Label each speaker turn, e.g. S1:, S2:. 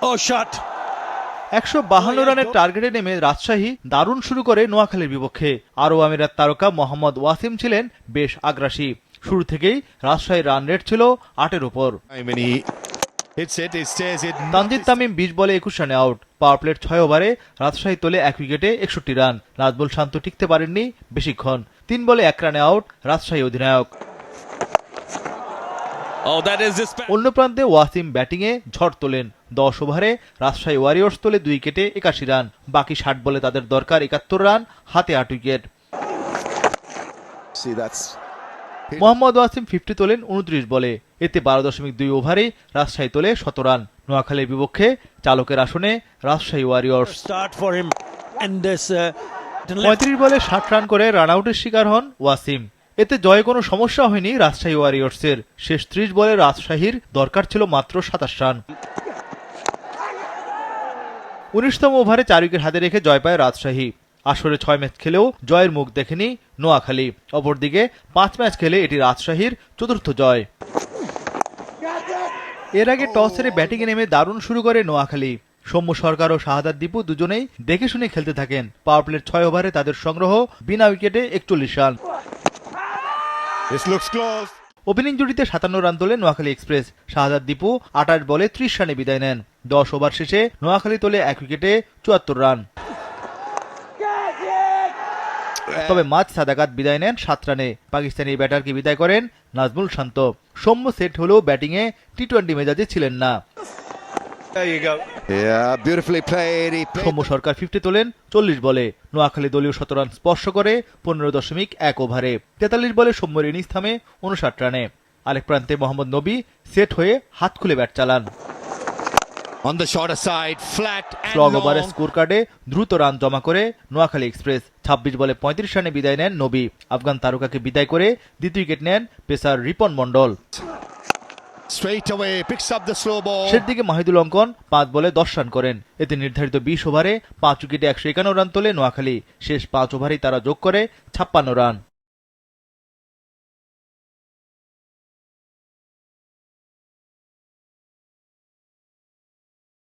S1: 152 রানের টার্গেটে নেমে রাজশাহী দারুণ শুরু করে নোয়াখালীর বিপক্ষে। আরব আমিরাত তারকা মোহাম্মদ ওয়াসিম ছিলেন বেশ আগ্রাসী। শুরু থেকেই রাজশাহীর রান রেট ছিল 8-এর উপর। তানজিদ তামিম 20 বলে 21 রানে আউট। পাওয়ার প্লের 6 ওভারে রাজশাহী তোলে 1 উইকেটে 61 রান। নাজমুল শান্ত টিকতে পারেননি বেশিক্ষণ। 3 বলে 1 রানে আউট রাজশাহী অধিনায়ক। অন্য প্রান্তে ওয়াসিম ব্যাটিংয়ে ঝড় তোলেন। 10 ওভারে রাজশাহী ওয়ারিয়র্স তোলে 2 উইকেটে 81 রান। বাকি 60 বলে তাদের দরকার 71 রান, হাতে 8 উইকেট। মোহাম্মদ ওয়াসিম 50 তোলেন 29 বলে। এতে 12.2 ওভারে রাজশাহী তোলে 17 রান। নোয়াখালীর বিপক্ষে চালকের আসনে রাজশাহী ওয়ারিয়র্স। 35 বলে 60 রান করে রান আউটের শিকার হন ওয়াসিম। এতে জয়ে কোনো সমস্যা হয়নি রাজশাহী ওয়ারিয়র্সের। শেষ 30 বলে রাজশাহীর দরকার ছিল মাত্র 27 রান। 19তম ওভারে 4 উইকেট হাতে রেখে জয় পায় রাজশাহী। আসরে 6 ম্যাচ খেলেও জয়ের মুখ দেখেনি নোয়াখালী। অপরদিকে 5 ম্যাচ খেলে এটি রাজশাহীর চতুর্থ জয়। এর আগে টস হেরে ব্যাটিংয়ে নেমে দারুণ শুরু করে নোয়াখালী। সৌম্য সরকার ও শাহাদাত দীপু দুজনেই দেখে শুনে খেলতে থাকেন। পাওয়ার প্লের 6 ওভারে তাদের সংগ্রহ বিনা উইকেটে 41 রান। ওপেনিং জুটিতে 57 রান তোলে নোয়াখালী এক্সপ্রেস। শাহাদাত দীপু 28 বলে 30 রানে বিদায় নেন। 10 ওভার শেষে নোয়াখালী তোলে 1 উইকেটে 74 রান। তবে মাঝ সাদাকাত বিদায় নেন 7 রানে। পাকিস্তানি ব্যাটারকে বিদায় করেন নাজমুল শান্ত। সৌম্য সেট হলেও ব্যাটিংয়ে টি-20 মেজাজে ছিলেন না। সৌম্য সরকার 50 তোলেন 40 বলে। নোয়াখালী দলীয় 17 রান স্পর্শ করে 15.1 ওভারে। 43 বলে সৌম্যের ইনিংস থামে 59 রানে। আরেক প্রান্তে মোহাম্মদ নবী সেট হয়ে হাত খুলে ব্যাট চালান। স্লগ ওভারে স্কোর কার্ডে দ্রুত রান জমা করে নোয়াখালী এক্সপ্রেস। 26 বলে 35 রানে বিদায় নেন নবী। আফগান তারকাকে বিদায় করে দ্বিতীয় উইকেট নেন পেসার রিপন মন্ডল। শেষ দিকে মাহিদুল অঙ্কন 5 বলে 10 রান করেন। এতে নির্ধারিত 20 ওভারে 5 উইকেটে 151 রান তোলে নোয়াখালী। শেষ 5 ওভারেই তারা যোগ করে 56 রান।